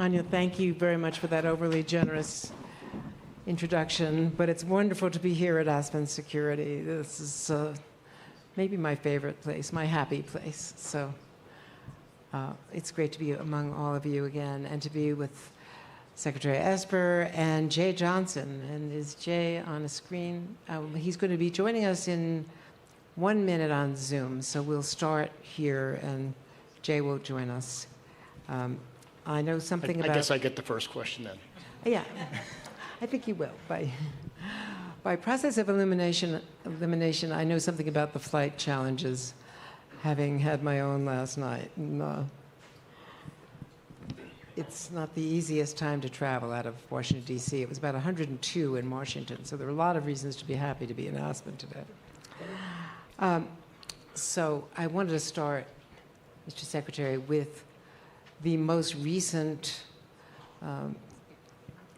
Anya, thank you very much for that overly generous introduction, but it's wonderful to be here at Aspen Security. This is maybe my favorite place, my happy place. So it's great to be among all of you again and to be with Secretary Esper and Jay Johnson. And is Jay on a screen? He's going to be joining us in 1 minute on Zoom. So we'll start here and Jay will join us. I know something about... I guess I get the first question then. Yeah, I think you will. By process of elimination, I know something about the flight challenges, having had my own last night. And, it's not the easiest time to travel out of Washington, D.C. It was about 102 in Washington, so there are a lot of reasons to be happy to be in Aspen today. So I wanted to start, Mr. Secretary, with the most recent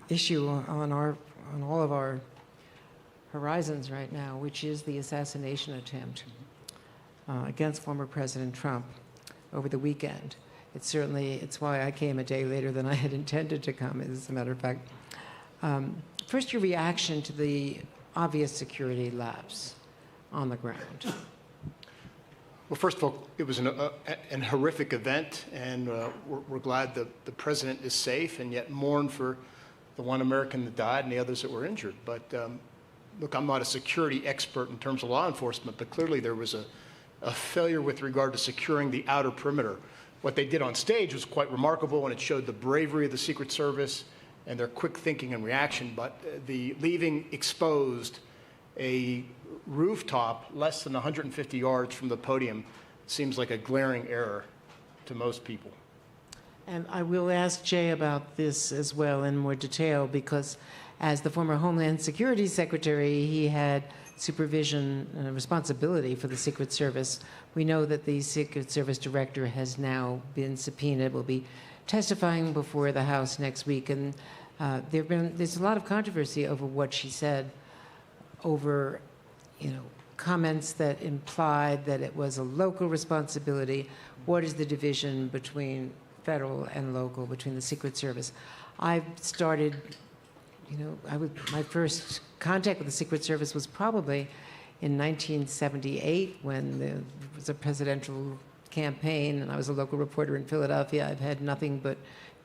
issue on all of our horizons right now, which is the assassination attempt against former President Trump over the weekend. It's why I came a day later than I had intended to come, as a matter of fact. First, your reaction to the obvious security lapse on the ground. Well, first of all, it was an horrific event, and we're glad the president is safe, and yet mourn for the one American that died and the others that were injured. But look, I'm not a security expert in terms of law enforcement, but clearly there was a failure with regard to securing the outer perimeter. What they did on stage was quite remarkable, and it showed the bravery of the Secret Service and their quick thinking and reaction, but the leaving exposed a rooftop less than 150 yards from the podium seems like a glaring error to most people. And I will ask Jay about this as well in more detail, because as the former Homeland Security Secretary, he had supervision and responsibility for the Secret Service. We know that the Secret Service Director has now been subpoenaed, will be testifying before the House next week, and there's a lot of controversy over what she said, over comments that implied that it was a local responsibility. What is the division between federal and local, between the Secret Service? I've started, my first contact with the Secret Service was probably in 1978 when there was a presidential campaign, and I was a local reporter in Philadelphia. I've had nothing but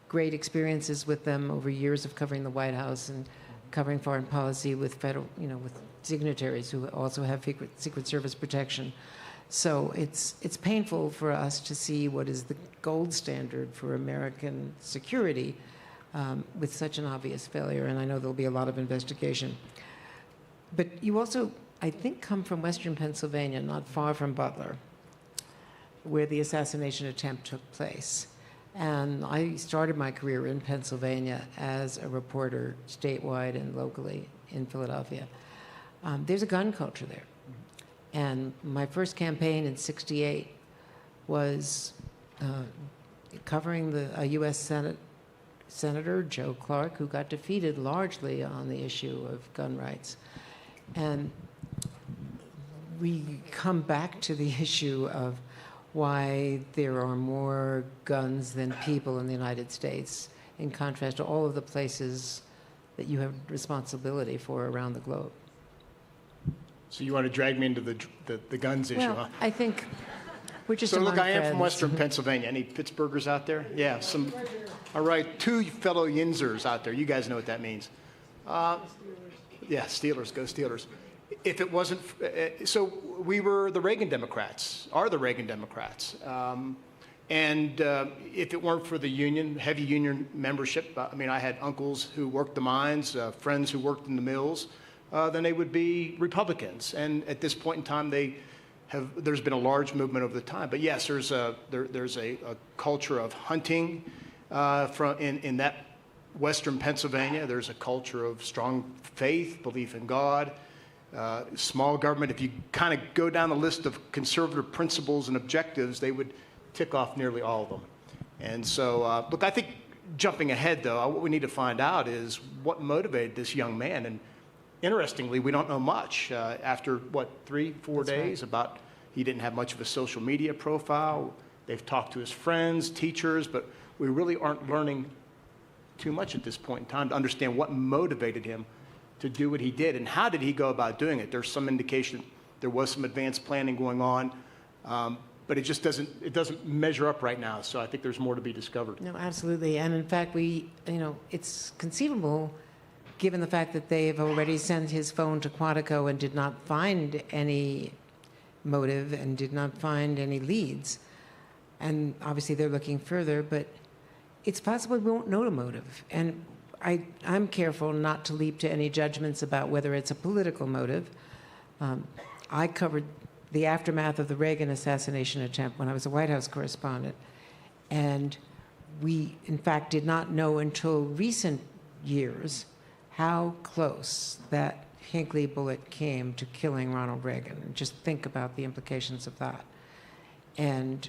great experiences with them over years of covering the White House and covering foreign policy with federal, with dignitaries who also have Secret Service protection. So it's painful for us to see what is the gold standard for American security with such an obvious failure, and I know there'll be a lot of investigation. But you also, I think, come from Western Pennsylvania, not far from Butler, where the assassination attempt took place. And I started my career in Pennsylvania as a reporter statewide and locally in Philadelphia. There's a gun culture there. And my first campaign in '68 was covering a U.S. Senator, Joe Clark, who got defeated largely on the issue of gun rights. And we come back to the issue of why there are more guns than people in the United States, in contrast to all of the places that you have responsibility for around the globe. So you want to drag me into the guns issue, huh? I think we're just So among look, I am friends. from Western Pennsylvania. Any Pittsburghers out there? Yeah, some. All right, two fellow Yinzers out there. You guys know what that means. Yeah, Steelers, go Steelers. If it wasn't, so we were the Reagan Democrats, and if it weren't for the union, heavy union membership, I had uncles who worked the mines, friends who worked in the mills, then they would be Republicans. And at this point in time, there's been a large movement over the time. But yes, there's a culture of hunting in that Western Pennsylvania. There's a culture of strong faith, belief in God, small government. If you kind of go down the list of conservative principles and objectives, they would tick off nearly all of them. And so, look, I think jumping ahead, though, what we need to find out is what motivated this young man. And interestingly, we don't know much. After, 3-4 days, about he didn't have much of a social media profile. They've talked to his friends, teachers, but we really aren't learning too much at this point in time to understand what motivated him to do what he did and how did he go about doing it. There's some indication there was some advanced planning going on, but it just doesn't measure up right now. So I think there's more to be discovered. No, absolutely. And in fact, it's conceivable, given the fact that they have already sent his phone to Quantico and did not find any motive and did not find any leads. And obviously they're looking further, but it's possible we won't know the motive. And I'm careful not to leap to any judgments about whether it's a political motive. I covered the aftermath of the Reagan assassination attempt when I was a White House correspondent. And we, in fact, did not know until recent years how close that Hinckley bullet came to killing Ronald Reagan. Just think about the implications of that. And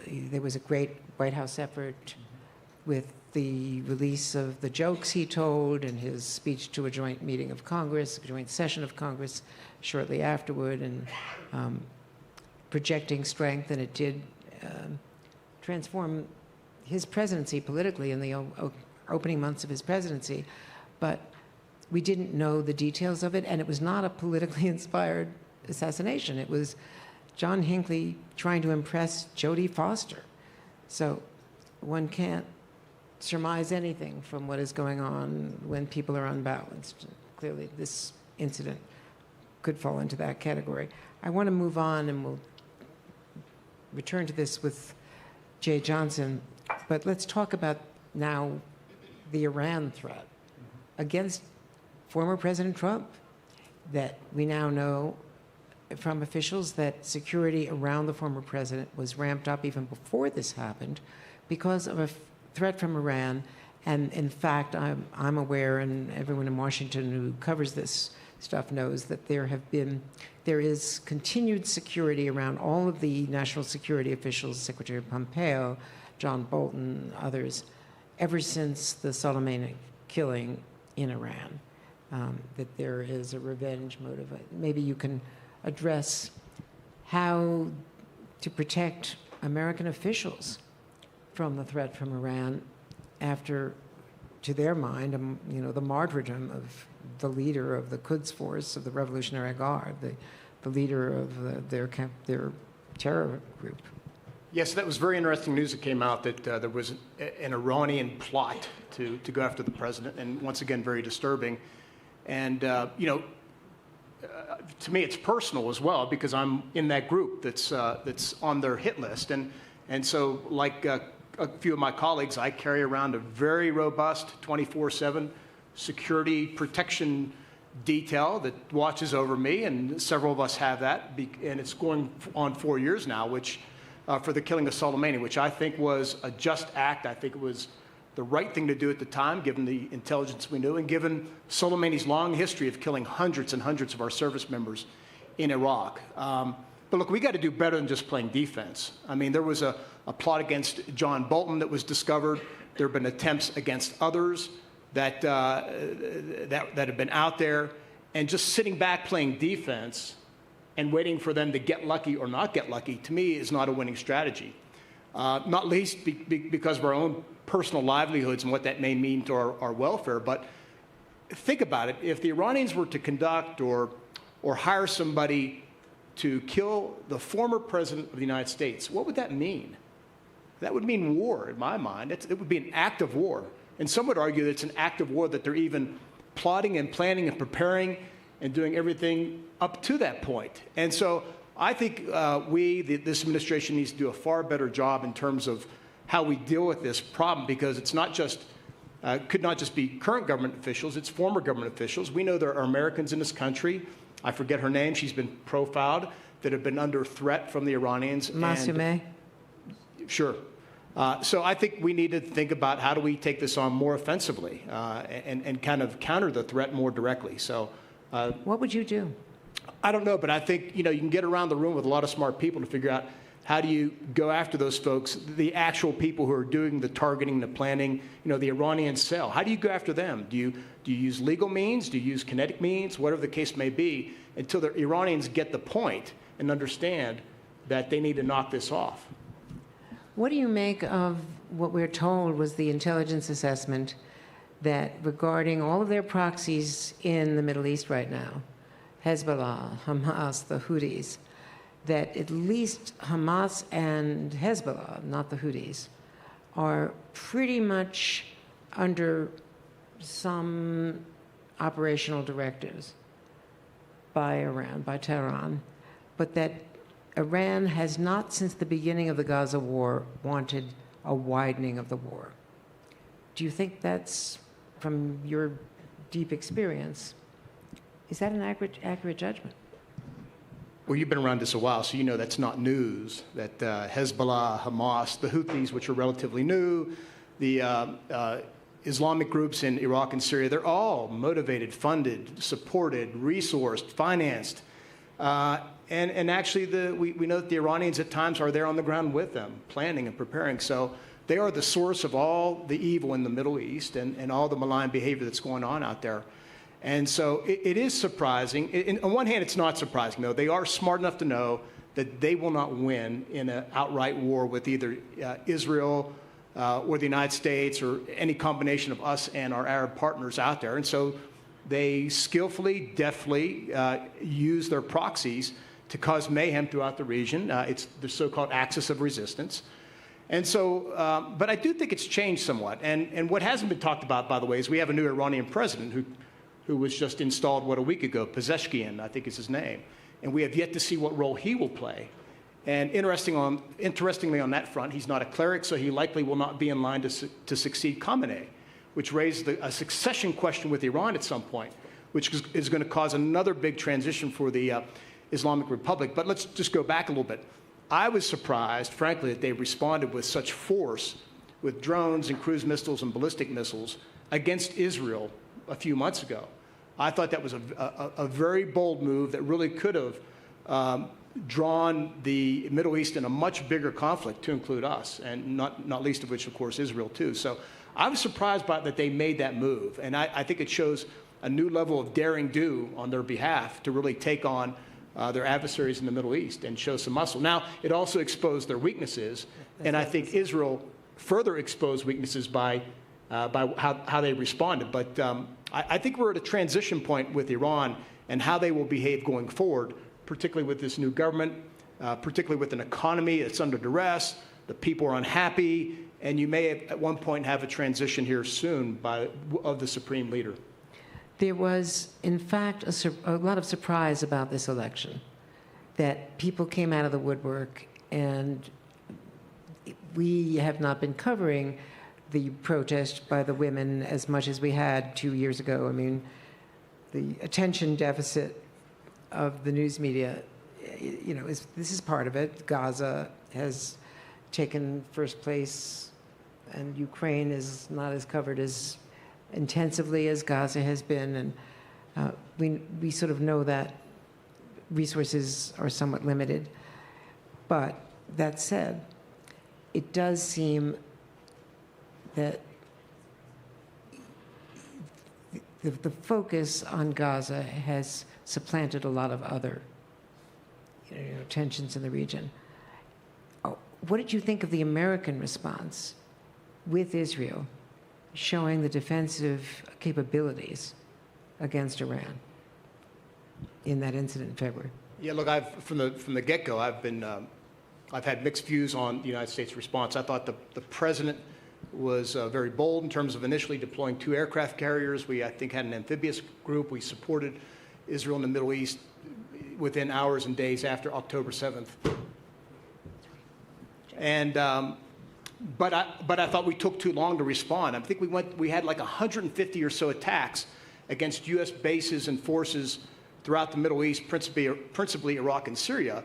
there was a great White House effort with the release of the jokes he told in his speech to a joint meeting of Congress, a joint session of Congress shortly afterward, and projecting strength, and it did transform his presidency politically in the opening months of his presidency. But we didn't know the details of it, and it was not a politically inspired assassination. It was John Hinckley trying to impress Jodie Foster. So one can't surmise anything from what is going on when people are unbalanced. Clearly, this incident could fall into that category. I want to move on, and we'll return to this with Jay Johnson, but let's talk about now the Iran threat against former President Trump, that we now know from officials that security around the former president was ramped up even before this happened because of a threat from Iran. And in fact, I'm aware, and everyone in Washington who covers this stuff knows, that there is continued security around all of the national security officials, Secretary Pompeo, John Bolton, others, ever since the Soleimani killing in Iran, that there is a revenge motive. Maybe you can address how to protect American officials from the threat from Iran after, to their mind, the martyrdom of the leader of the Quds Force of the Revolutionary Guard, the leader of their terror group. Yes, that was very interesting news that came out, that there was an Iranian plot to go after the president, and once again, very disturbing. And, to me, it's personal as well, because I'm in that group that's on their hit list. And so, like a few of my colleagues, I carry around a very robust 24/7 security protection detail that watches over me, and several of us have that, and it's going on 4 years now, which for the killing of Soleimani, which I think was a just act. I think it was the right thing to do at the time, given the intelligence we knew, and given Soleimani's long history of killing hundreds and hundreds of our service members in Iraq. But look, we got to do better than just playing defense. I mean, there was a plot against John Bolton that was discovered. There have been attempts against others that have been out there, and just sitting back playing defense and waiting for them to get lucky or not get lucky, to me, is not a winning strategy. Not least because of our own personal livelihoods and what that may mean to our welfare. But think about it. If the Iranians were to conduct or hire somebody to kill the former president of the United States, what would that mean? That would mean war, in my mind. It would be an act of war. And some would argue that it's an act of war, that they're even plotting and planning and preparing and doing everything up to that point. And so I think this administration needs to do a far better job in terms of how we deal with this problem, because it's not just, could not just be current government officials, it's former government officials. We know there are Americans in this country, I forget her name, she's been profiled, that have been under threat from the Iranians. Masumeh? Sure. So I think we need to think about how do we take this on more offensively and kind of counter the threat more directly. So, what would you do? I don't know, but I think you can get around the room with a lot of smart people to figure out how do you go after those folks, the actual people who are doing the targeting, the planning, the Iranian cell. How do you go after them? Do you use legal means? Do you use kinetic means? Whatever the case may be, until the Iranians get the point and understand that they need to knock this off. What do you make of what we're told was the intelligence assessment that regarding all of their proxies in the Middle East right now, Hezbollah, Hamas, the Houthis, that at least Hamas and Hezbollah, not the Houthis, are pretty much under some operational directives by Iran, by Tehran, but that Iran has not, since the beginning of the Gaza war, wanted a widening of the war. Do you think that's, from your deep experience, is that an accurate judgment? Well, you've been around this a while, so you know that's not news, that Hezbollah, Hamas, the Houthis, which are relatively new, the Islamic groups in Iraq and Syria, they're all motivated, funded, supported, resourced, financed. And actually, we know that the Iranians at times are there on the ground with them, planning and preparing. So they are the source of all the evil in the Middle East and all the malign behavior that's going on out there. And so it is surprising. On one hand, it's not surprising, though. They are smart enough to know that they will not win in an outright war with either Israel or the United States or any combination of us and our Arab partners out there. And so they skillfully, deftly use their proxies to cause mayhem throughout the region. It's the so-called axis of resistance. And so, but I do think it's changed somewhat. And what hasn't been talked about, by the way, is we have a new Iranian president who was just installed, a week ago, Pezeshkian, I think is his name. And we have yet to see what role he will play. And interestingly on that front, he's not a cleric, so he likely will not be in line to succeed Khamenei, which raised a succession question with Iran at some point, which is going to cause another big transition for the Islamic Republic. But let's just go back a little bit. I was surprised, frankly, that they responded with such force with drones and cruise missiles and ballistic missiles against Israel a few months ago. I thought that was a very bold move that really could have drawn the Middle East in a much bigger conflict to include us, and not least of which, of course, Israel, too. So I was surprised by that they made that move, and I think it shows a new level of daring do on their behalf to really take on their adversaries in the Middle East and show some muscle. Now, it also exposed their weaknesses, and I think Israel further exposed weaknesses by how they responded. But I think we're at a transition point with Iran and how they will behave going forward, particularly with this new government, particularly with an economy that's under duress, the people are unhappy, and you may at one point have a transition here soon of the supreme leader. There was, in fact, a lot of surprise about this election, that people came out of the woodwork, and we have not been covering the protest by the women as much as we had 2 years ago. I mean, the attention deficit of the news media, this is part of it. Gaza has taken first place, and Ukraine is not as covered as intensively as Gaza has been, and we sort of know that resources are somewhat limited. But that said, it does seem that the focus on Gaza has supplanted a lot of other tensions in the region. What did you think of the American response with Israel showing the defensive capabilities against Iran in that incident in February? Yeah, look, from the get-go, I've had mixed views on the United States response. I thought the president was very bold in terms of initially deploying 2 aircraft carriers. We, I think, had an amphibious group. We supported Israel in the Middle East within hours and days after October 7th. And but I thought we took too long to respond. I think we had like 150 or so attacks against U.S. bases and forces throughout the Middle East, principally Iraq and Syria,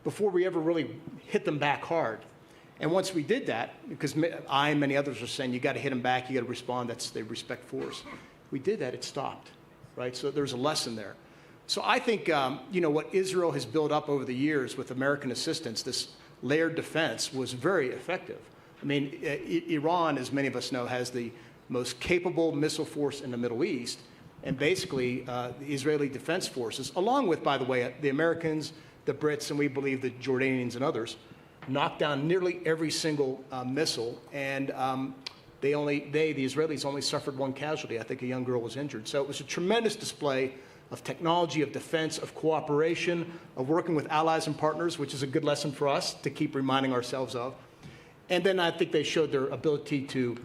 before we ever really hit them back hard. And once we did that, because I and many others are saying, you got to hit them back, you got to respond, they respect force. We did that, it stopped, right? So there's a lesson there. So I think, what Israel has built up over the years with American assistance, this layered defense, was very effective. I mean, Iran, as many of us know, has the most capable missile force in the Middle East, and basically the Israeli defense forces, along with, by the way, the Americans, the Brits, and we believe the Jordanians and others, knocked down nearly every single missile, and the Israelis only suffered one casualty. I think a young girl was injured. So it was a tremendous display of technology, of defense, of cooperation, of working with allies and partners, which is a good lesson for us to keep reminding ourselves of. And then I think they showed their ability to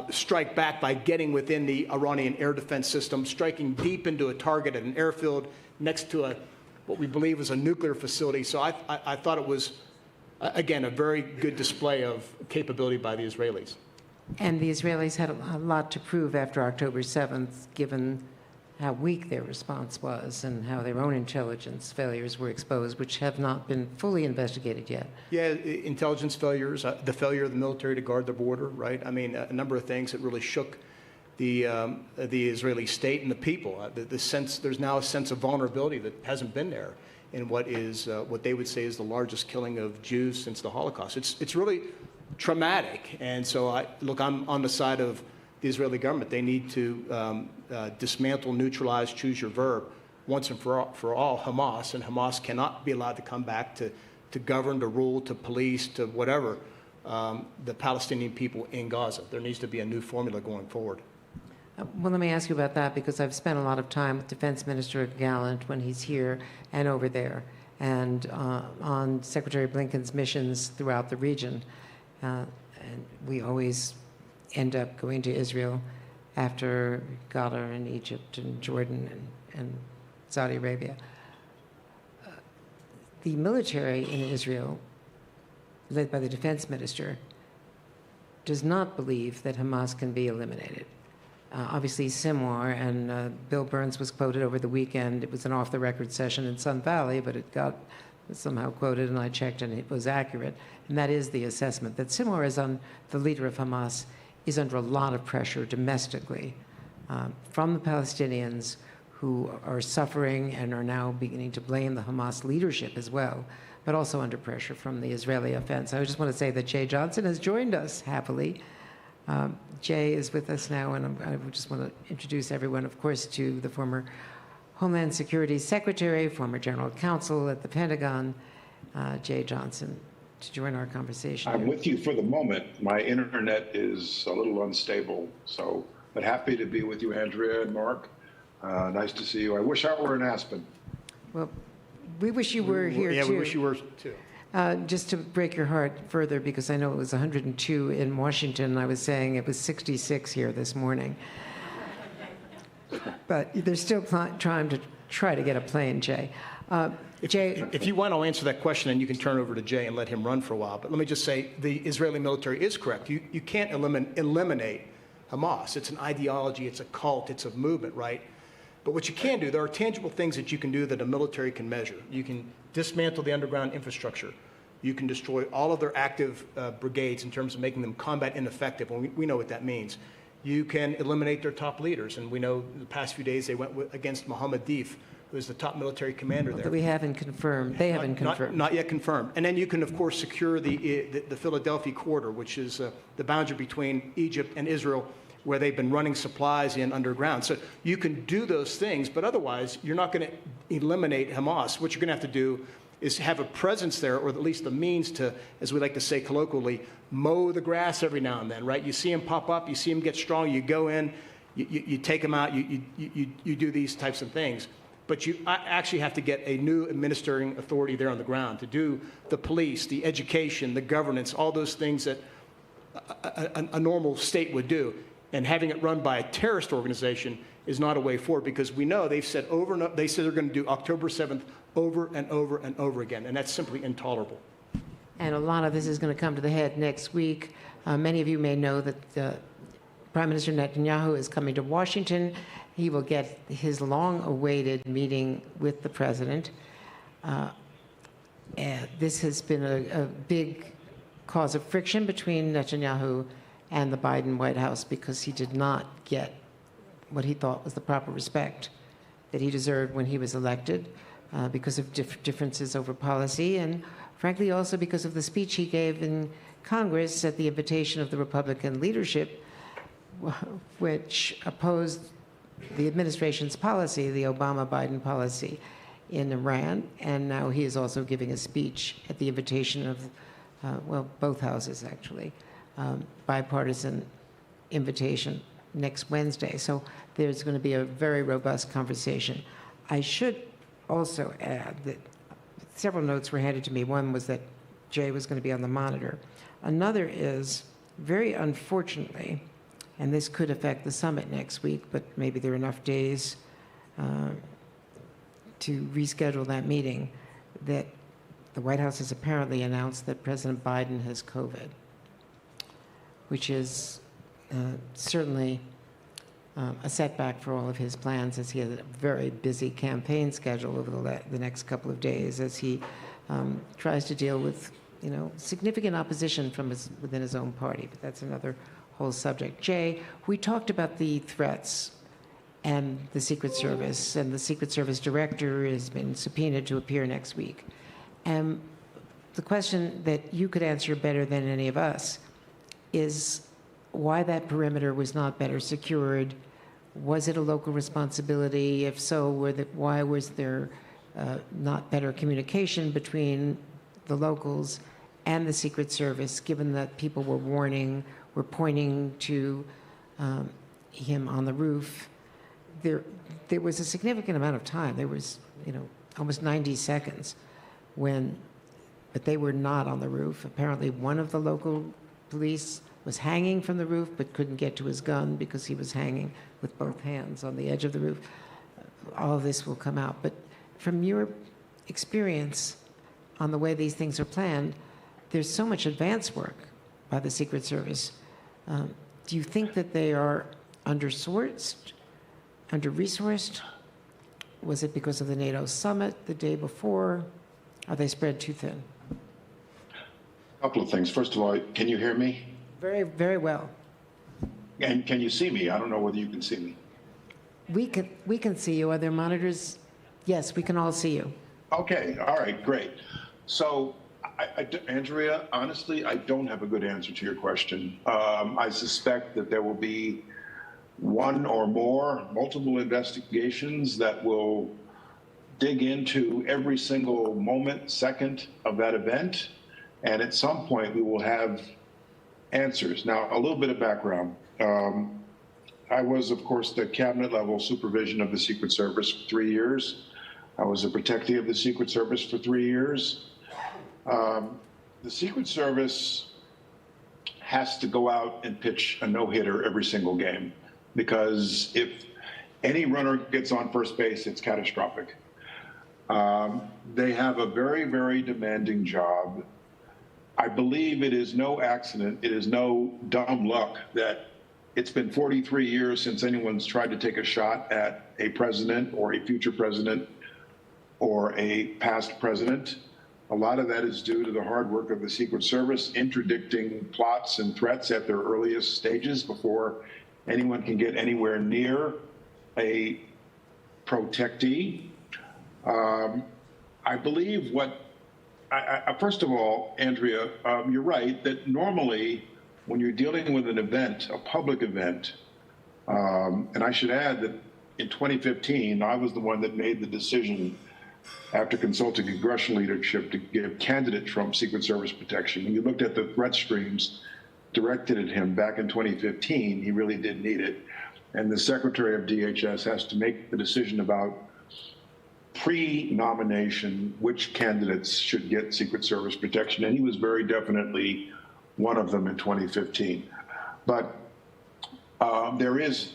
strike back by getting within the Iranian air defense system, striking deep into a target at an airfield next to what we believe was a nuclear facility. So I thought it was, again, a very good display of capability by the Israelis. And the Israelis had a lot to prove after October 7th, given how weak their response was and how their own intelligence failures were exposed, which have not been fully investigated yet. Yeah, intelligence failures, the failure of the military to guard the border, right? I mean, a number of things that really shook the Israeli state and the people. The sense, there's now a sense of vulnerability that hasn't been there in what they would say is the largest killing of Jews since the Holocaust. It's really traumatic. And so, I'm on the side of the Israeli government. They need to dismantle, neutralize, choose your verb, once and for all Hamas, and Hamas cannot be allowed to come back to govern, to rule, to police, to whatever, the Palestinian people in Gaza. There needs to be a new formula going forward. Well, let me ask you about that, because I've spent a lot of time with Defense Minister Gallant when he's here and over there, and on Secretary Blinken's missions throughout the region. And we always end up going to Israel after Qatar and Egypt and Jordan and Saudi Arabia. The military in Israel, led by the defense minister, does not believe that Hamas can be eliminated. Obviously, Sinwar, and Bill Burns was quoted over the weekend. It was an off-the-record session in Sun Valley, but it got somehow quoted, and I checked, and it was accurate. And that is the assessment, that Sinwar, is the leader of Hamas, is under a lot of pressure domestically from the Palestinians, who are suffering and are now beginning to blame the Hamas leadership as well, but also under pressure from the Israeli offense. I just want to say that Jay Johnson has joined us happily. Jay is with us now, and I just want to introduce everyone, of course, to the former Homeland Security Secretary, former General Counsel at the Pentagon, Jay Johnson, to join our conversation. I'm with you for the moment. My internet is a little unstable, but happy to be with you, Andrea and Mark. Nice to see you. I wish I were in Aspen. Well, we wish you were here, too. Yeah, we wish you were, too. Just to break your heart further, because I know it was 102 in Washington, I was saying it was 66 here this morning. But they're still trying to get a plane, Jay. Jay, if you want, I'll answer that question, and you can turn over to Jay and let him run for a while. But let me just say, the Israeli military is correct. You can't eliminate Hamas. It's an ideology, it's a cult, it's a movement, right? But what you can do, there are tangible things that you can do that a military can measure. You can dismantle the underground infrastructure. You can destroy all of their active brigades in terms of making them combat ineffective, and we know what that means. You can eliminate their top leaders, and we know in the past few days they went against Mohammed Deif, who is the top military commander there. That we haven't confirmed. They haven't confirmed. Not yet confirmed. And then you can, of course, secure the Philadelphia corridor, which is the boundary between Egypt and Israel, where they've been running supplies in underground. So you can do those things, but otherwise you're not going to eliminate Hamas. What you're going to have to do is have a presence there, or at least the means to, as we like to say colloquially, mow the grass every now and then, right? You see them pop up, you see them get strong, you go in, you take them out, you do these types of things. But you actually have to get a new administering authority there on the ground to do the police, the education, the governance, all those things that a normal state would do. And having it run by a terrorist organization is not a way forward, because we know they've said they said they're going to do October 7th over and over and over again, and that's simply intolerable. And a lot of this is going to come to the head next week. Many of you may know that Prime Minister Netanyahu is coming to Washington. He will get his long-awaited meeting with the president. This has been a big cause of friction between Netanyahu and the Biden White House, because he did not get what he thought was the proper respect that he deserved when he was elected, because of differences over policy, and frankly also because of the speech he gave in Congress at the invitation of the Republican leadership, which opposed the administration's policy, the Obama-Biden policy in Iran. And now he is also giving a speech at the invitation of well, both houses actually, bipartisan invitation next Wednesday. So there's going to be a very robust conversation. I should also add that several notes were handed to me. One was that Jay was going to be on the Monitor. Another is, very unfortunately, and this could affect the summit next week, but maybe there are enough days to reschedule that meeting, that the White House has apparently announced that President Biden has COVID, which is certainly a setback for all of his plans, as he has a very busy campaign schedule over the next couple of days as he tries to deal with, significant opposition from within his own party. But that's another whole subject. Jay, we talked about the threats and the Secret Service, and the Secret Service director has been subpoenaed to appear next week. And the question that you could answer better than any of us is why that perimeter was not better secured. Was it a local responsibility? If so, why was there not better communication between the locals and the Secret Service, given that people were pointing to him on the roof? There was a significant amount of time. There was, almost 90 seconds but they were not on the roof. Apparently one of the local police was hanging from the roof but couldn't get to his gun because he was hanging with both hands on the edge of the roof. All of this will come out. But from your experience on the way these things are planned, there's so much advance work by the Secret Service. Do you think that they are under-resourced? Was it because of the NATO summit the day before? Are they spread too thin? A couple of things. First of all, can you hear me? Very, very well. And can you see me? I don't know whether you can see me. We can see you. Are there monitors? Yes, we can all see you. Okay. All right. Great. So, Andrea, honestly, I don't have a good answer to your question. I suspect that there will be one or more multiple investigations that will dig into every single moment, second of that event. And at some point, we will have answers. Now, a little bit of background. I was, of course, the cabinet level supervision of the Secret Service for 3 years. I was a protectee of the Secret Service for 3 years. The Secret Service has to go out and pitch a no-hitter every single game, because if any runner gets on first base, it's catastrophic. They have a very, very demanding job. I believe it is no accident, it is no dumb luck that it's been 43 years since anyone's tried to take a shot at a president or a future president or a past president. A lot of that is due to the hard work of the Secret Service interdicting plots and threats at their earliest stages before anyone can get anywhere near a protectee. I believe first of all, Andrea, you're right that normally when you're dealing with an event, a public event, and I should add that in 2015, I was the one that made the decision after consulting congressional leadership to give candidate Trump Secret Service protection. When you looked at the threat streams directed at him back in 2015, he really did need it. And the Secretary of DHS has to make the decision about pre-nomination which candidates should get Secret Service protection, and he was very definitely one of them in 2015. But there is,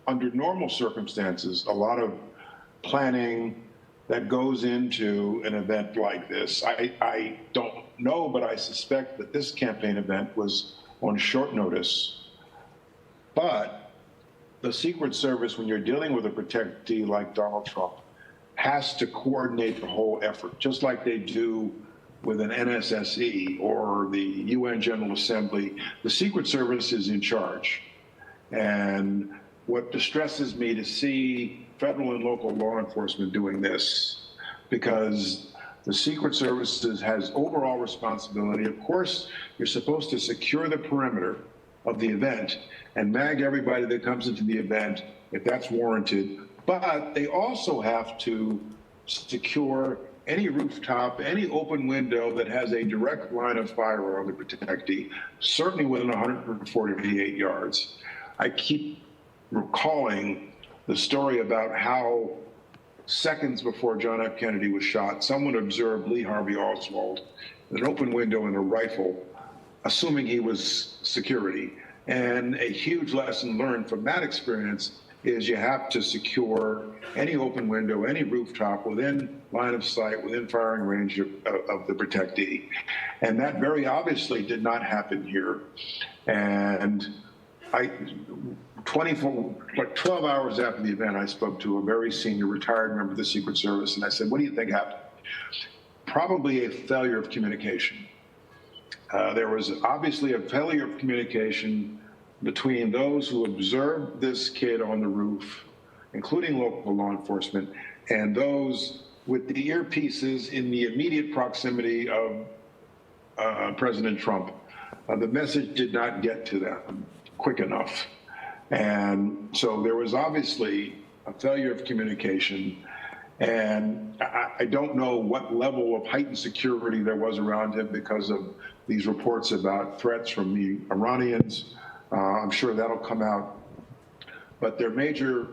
under normal circumstances, a lot of planning that goes into an event like this. I don't know, but I suspect that this campaign event was on short notice. But the Secret Service, when you're dealing with a protectee like Donald Trump, has to coordinate the whole effort, just like they do with an NSSE or the UN General Assembly. The Secret Service is in charge. And what distresses me to see federal and local law enforcement doing this, because the Secret Service has overall responsibility. Of course, you're supposed to secure the perimeter of the event and mag everybody that comes into the event if that's warranted. But they also have to secure any rooftop, any open window that has a direct line of fire on the protectee, certainly within 148 yards. I keep recalling the story about how seconds before John F. Kennedy was shot, someone observed Lee Harvey Oswald with an open window and a rifle, assuming he was security. And a huge lesson learned from that experience is you have to secure any open window, any rooftop within line of sight, within firing range of the protectee. And that very obviously did not happen here. And 12 hours after the event, I spoke to a very senior retired member of the Secret Service, and I said, what do you think happened? Probably a failure of communication. There was obviously a failure of communication between those who observed this kid on the roof, including local law enforcement, and those with the earpieces in the immediate proximity of President Trump. The message did not get to them quick enough. And so there was obviously a failure of communication. And I don't know what level of heightened security there was around him because of these reports about threats from the Iranians. I'm sure that'll come out. But there are major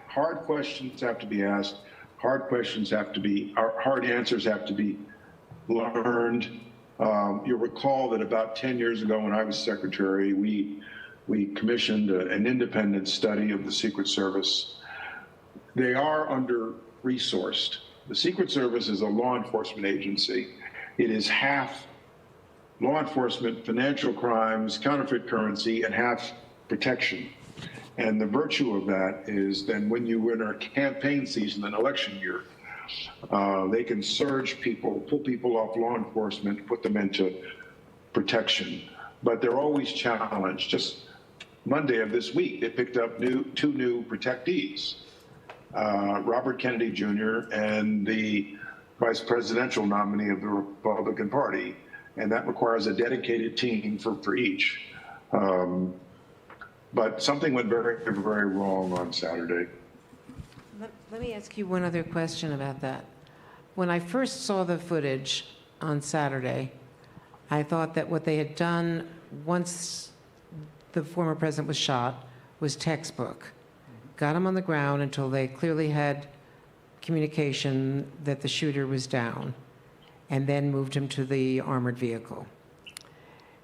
hard questions have to be asked. Hard answers have to be learned. You'll recall that about 10 years ago when I was secretary, we commissioned an independent study of the Secret Service. They are under-resourced. The Secret Service is a law enforcement agency. It is half law enforcement, financial crimes, counterfeit currency, and half protection. And the virtue of that is then when you enter a campaign season, an election year, they can surge people, pull people off law enforcement, put them into protection. But they're always challenged. Just Monday of this week, they picked up two new protectees, Robert Kennedy Jr. and the vice presidential nominee of the Republican Party. And that requires a dedicated team for each. But something went very, very wrong on Saturday. Let me ask you one other question about that. When I first saw the footage on Saturday, I thought that what they had done once the former president was shot was textbook. Got him on the ground until they clearly had communication that the shooter was down, and then moved him to the armored vehicle.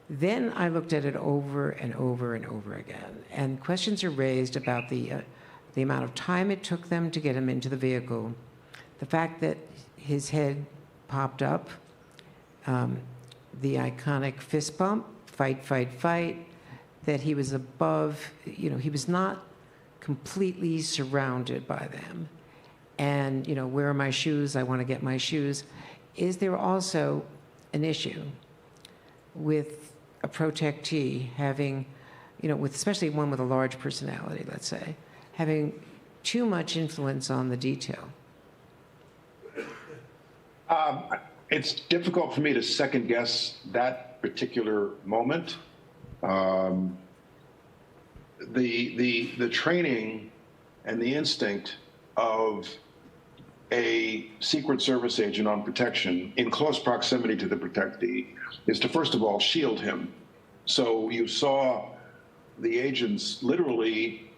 Then I looked at it over and over and over again, and questions are raised about the amount of time it took them to get him into the vehicle, the fact that his head popped up, the iconic fist bump, fight, fight, fight, that he was above, he was not completely surrounded by them. And, where are my shoes? I want to get my shoes. Is there also an issue with a protectee having, with especially one with a large personality, let's say, having too much influence on the detail? It's difficult for me to second guess that particular moment. The training and the instinct of a Secret Service agent on protection in close proximity to the protectee is to, first of all, shield him. So you saw the agents literally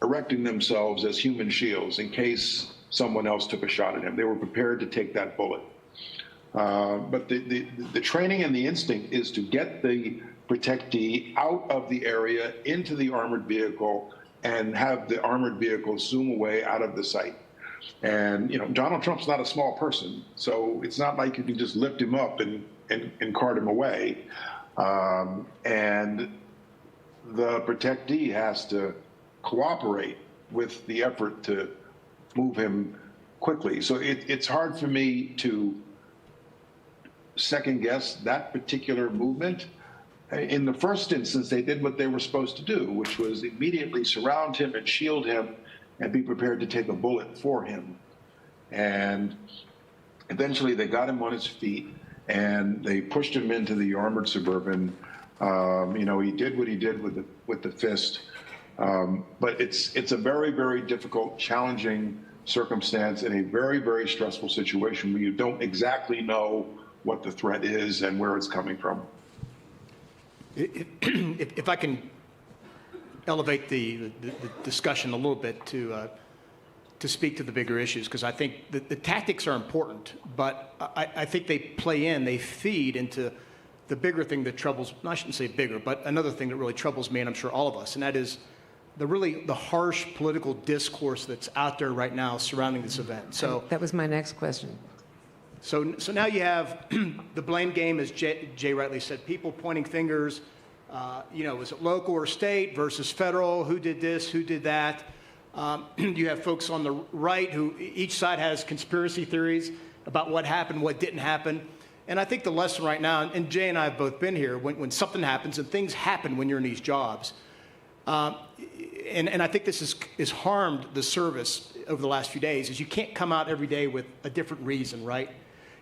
erecting themselves as human shields in case someone else took a shot at him. They were prepared to take that bullet. But the training and the instinct is to get the protectee out of the area into the armored vehicle and have the armored vehicle zoom away out of the sight. And, Donald Trump's not a small person, so it's not like you can just lift him up and cart him away. And the protectee has to cooperate with the effort to move him quickly. So it's hard for me to second guess that particular movement. In the first instance, they did what they were supposed to do, which was immediately surround him and shield him and be prepared to take a bullet for him. And eventually they got him on his feet and they pushed him into the armored Suburban. He did what he did with the fist. But it's a very, very difficult, challenging circumstance in a very, very stressful situation where you don't exactly know what the threat is and where it's coming from. If I can elevate the discussion a little bit to speak to the bigger issues, because I think the tactics are important, but I think they feed into the bigger thing that troubles, I shouldn't say bigger, but another thing that really troubles me, and I'm sure all of us, and that is the harsh political discourse that's out there right now surrounding this event. So that was my next question. So now you have the blame game, as Jay rightly said, people pointing fingers. Was it local or state versus federal? Who did this? Who did that? You have folks on the right who each side has conspiracy theories about what happened, what didn't happen. And I think the lesson right now, and Jay and I have both been here, when something happens, and things happen when you're in these jobs, and I think this has harmed the service over the last few days, is you can't come out every day with a different reason, right?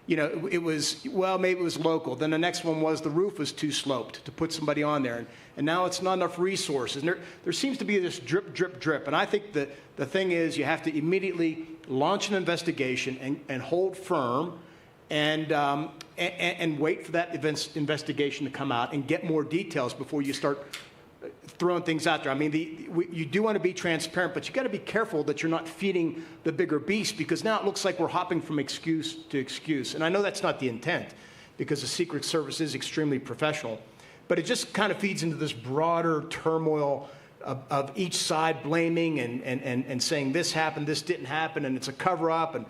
Maybe it was local. Then the next one was the roof was too sloped to put somebody on there. And now it's not enough resources. And there seems to be this drip, drip, drip. And I think that the thing is you have to immediately launch an investigation and hold firm and wait for that investigation to come out and get more details before you start throwing things out there. I mean, you do want to be transparent, but you got to be careful that you're not feeding the bigger beast, because now it looks like we're hopping from excuse to excuse. And I know that's not the intent, because the Secret Service is extremely professional, but it just kind of feeds into this broader turmoil of each side blaming and saying this happened, this didn't happen, and it's a cover-up, and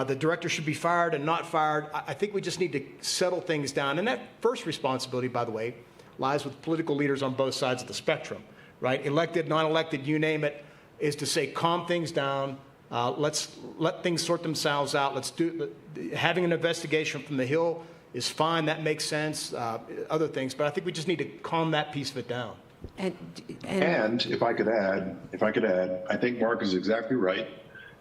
the director should be fired and not fired. I think we just need to settle things down. And that first responsibility, by the way, lies with political leaders on both sides of the spectrum, right? Elected, non-elected, you name it, is to say, calm things down. Let's let things sort themselves out. Having an investigation from the Hill is fine. That makes sense. Other things, but I think we just need to calm that piece of it down. And if I could add, I think Mark is exactly right.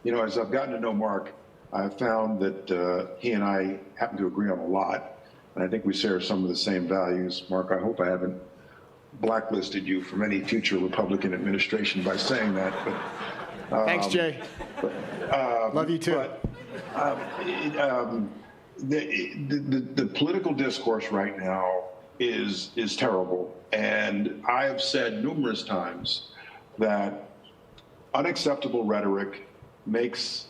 As I've gotten to know Mark, I've found that he and I happen to agree on a lot. And I think we share some of the same values. Mark, I hope I haven't blacklisted you from any future Republican administration by saying that. But thanks, Jay. Love you too. The political discourse right now is terrible. And I have said numerous times that unacceptable rhetoric makes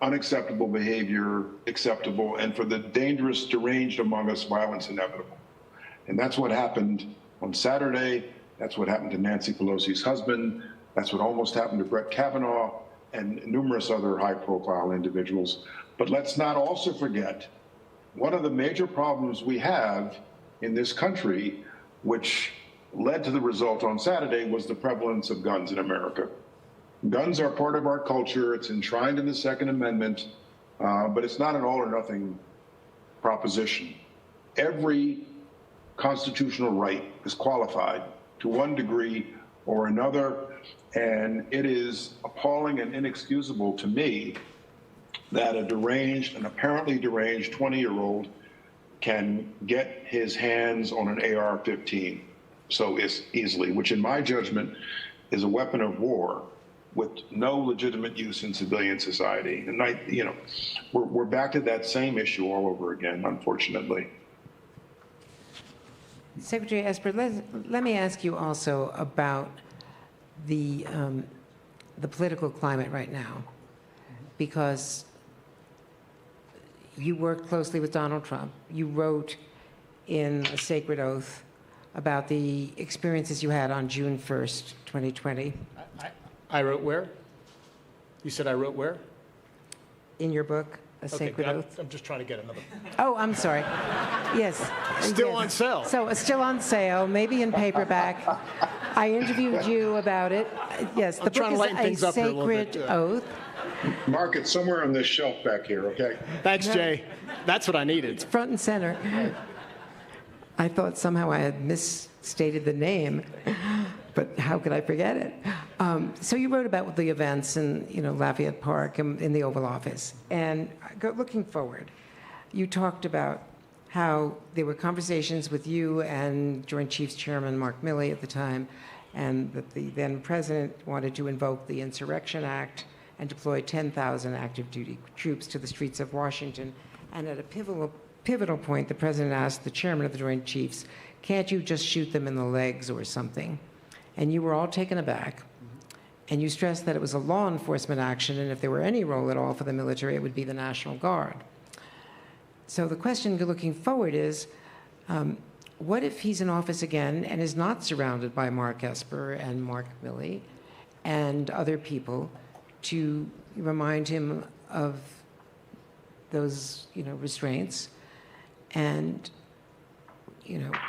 unacceptable behavior acceptable, and for the dangerous, deranged among us, violence inevitable. And that's what happened on Saturday. That's what happened to Nancy Pelosi's husband. That's what almost happened to Brett Kavanaugh and numerous other high-profile individuals. But let's not also forget one of the major problems we have in this country, which led to the result on Saturday, was the prevalence of guns in America. Guns are part of our culture. It's enshrined in the Second Amendment, but it's not an all or nothing proposition. Every constitutional right is qualified to one degree or another, and it is appalling and inexcusable to me that an apparently deranged 20-year-old can get his hands on an AR-15 so easily, which in my judgment is a weapon of war with no legitimate use in civilian society. And we're back to that same issue all over again, unfortunately. Secretary Esper, let me ask you also about the political climate right now, because you worked closely with Donald Trump. You wrote in A Sacred Oath about the experiences you had on June 1st, 2020. I wrote where? You said I wrote where? In your book, A Sacred Oath. I'm just trying to get another. Oh, I'm sorry. Yes. Still yes. on sale. So still on sale, maybe in paperback. I interviewed you about it. Yes, the book is A Sacred Oath. Mark, it's somewhere on this shelf back here, okay? Thanks, Jay. That's what I needed. It's front and center. I thought somehow I had misstated the name, but how could I forget it? So you wrote about the events in Lafayette Park and in the Oval Office. And looking forward, you talked about how there were conversations with you and Joint Chiefs Chairman Mark Milley at the time, and that the then president wanted to invoke the Insurrection Act and deploy 10,000 active duty troops to the streets of Washington. And at a pivotal point, the president asked the chairman of the Joint Chiefs, can't you just shoot them in the legs or something? And you were all taken aback. And you stressed that it was a law enforcement action, and if there were any role at all for the military, it would be the National Guard. So the question looking forward is, what if he's in office again and is not surrounded by Mark Esper and Mark Milley and other people to remind him of those, restraints? And,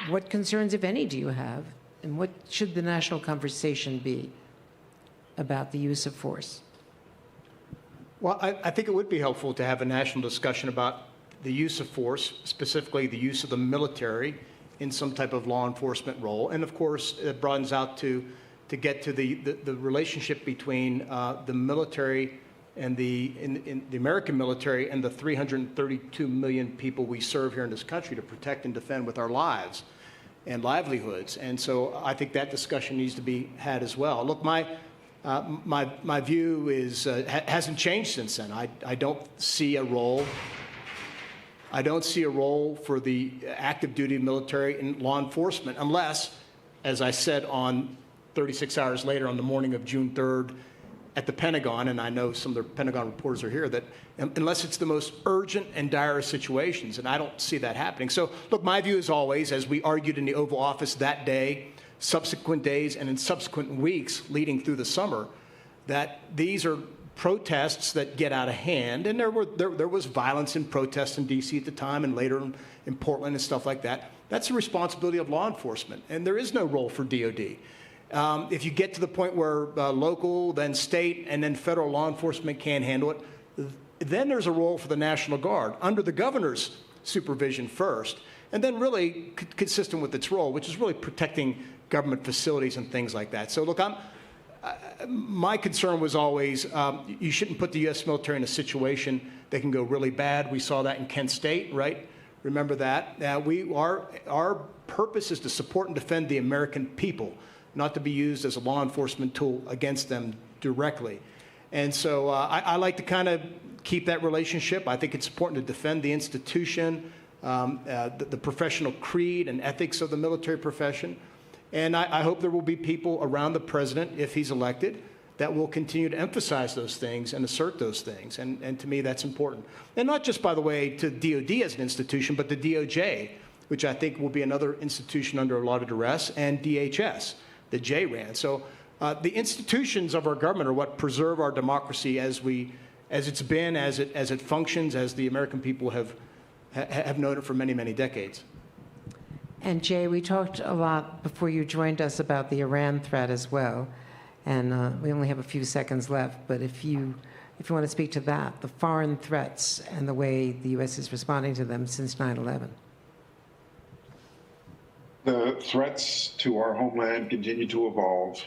what concerns, if any, do you have? And what should the national conversation be about the use of force? Well, I think it would be helpful to have a national discussion about the use of force, specifically the use of the military in some type of law enforcement role. And of course, it broadens out to get to the relationship between the military and the American military and the 332 million people we serve here in this country to protect and defend with our lives and livelihoods. And so I think that discussion needs to be had as well. Look, my view is hasn't changed since then. I don't see a role. I don't see a role for the active duty military in law enforcement unless, as I said on 36 hours later on the morning of June 3rd at the Pentagon, and I know some of the Pentagon reporters are here, that unless it's the most urgent and dire situations, and I don't see that happening. So, look, my view is always, as we argued in the Oval Office that day, subsequent days, and in subsequent weeks leading through the summer, that these are protests that get out of hand, and there was violence and protests in D.C. at the time, and later in Portland and stuff like that. That's the responsibility of law enforcement, and there is no role for DOD. If you get to the point where local, then state, and then federal law enforcement can't handle it, then there's a role for the National Guard under the governor's supervision first, and then really consistent with its role, which is really protecting government facilities and things like that. So look, my concern was always you shouldn't put the U.S. military in a situation that can go really bad. We saw that in Kent State, right? Remember that. Our purpose is to support and defend the American people, not to be used as a law enforcement tool against them directly. And so I like to kind of keep that relationship. I think it's important to defend the institution, the professional creed and ethics of the military profession. And I hope there will be people around the president, if he's elected, that will continue to emphasize those things and assert those things. And to me, that's important. And not just, by the way, to DOD as an institution, but the DOJ, which I think will be another institution under a lot of duress, and DHS, that Jay ran. So the institutions of our government are what preserve our democracy as it's been, as it functions, as the American people have known it for many, many decades. And Jay, we talked a lot before you joined us about the Iran threat as well, and we only have a few seconds left. But if you want to speak to that, the foreign threats and the way the U.S. is responding to them since 9/11. The threats to our homeland continue to evolve,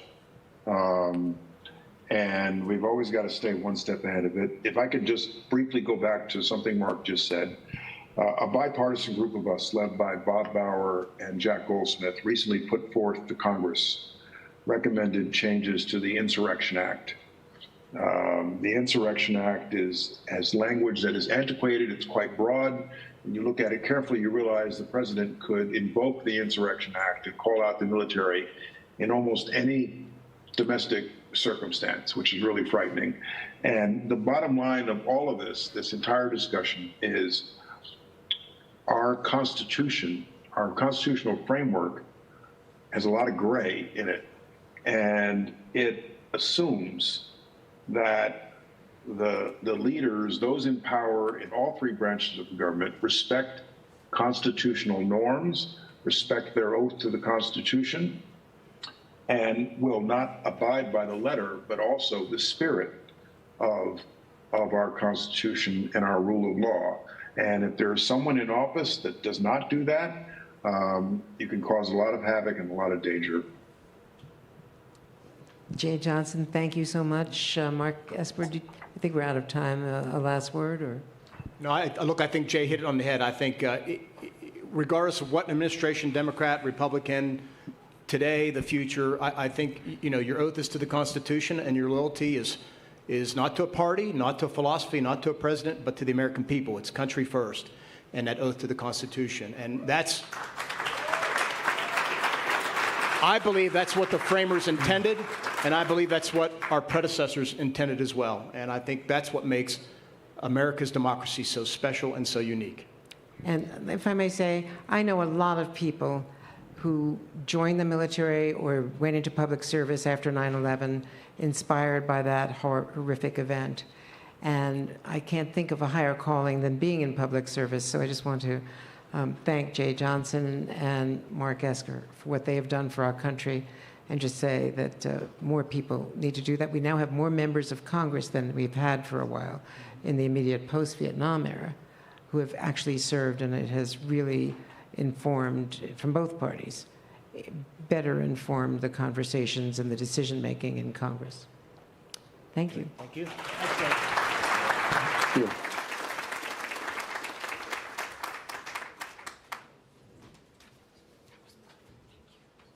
and we've always got to stay one step ahead of it. If I could just briefly go back to something Mark just said. A bipartisan group of us, led by Bob Bauer and Jack Goldsmith, recently put forth to Congress recommended changes to the Insurrection Act. The Insurrection Act has language that is antiquated, it's quite broad. When you look at it carefully, you realize the president could invoke the Insurrection Act and call out the military in almost any domestic circumstance, which is really frightening. And the bottom line of all of this entire discussion is our Constitution, our constitutional framework has a lot of gray in it, and it assumes that the leaders, those in power in all three branches of the government, respect constitutional norms, respect their oath to the Constitution, and will not abide by the letter, but also the spirit of our Constitution and our rule of law. And if there's someone in office that does not do that, you can cause a lot of havoc and a lot of danger. Jay Johnson, thank you so much. Mark Esper, I think we're out of time. A last word? Or? No, I think Jay hit it on the head. I think regardless of what administration, Democrat, Republican, today, the future, I think your oath is to the Constitution, and your loyalty is is not to a party, not to a philosophy, not to a president, but to the American people. It's country first, and that oath to the Constitution. And that's, I believe that's what the framers intended, and I believe that's what our predecessors intended as well. And I think that's what makes America's democracy so special and so unique. And if I may say, I know a lot of people who joined the military or went into public service after 9/11, inspired by that horrific event. And I can't think of a higher calling than being in public service. So I just want to thank Jay Johnson and Mark Esper for what they have done for our country, and just say that more people need to do that. We now have more members of Congress than we've had for a while in the immediate post-Vietnam era who have actually served, and it has really informed, from both parties, better informed the conversations and the decision-making in Congress. Thank you. Thank you. Thank you.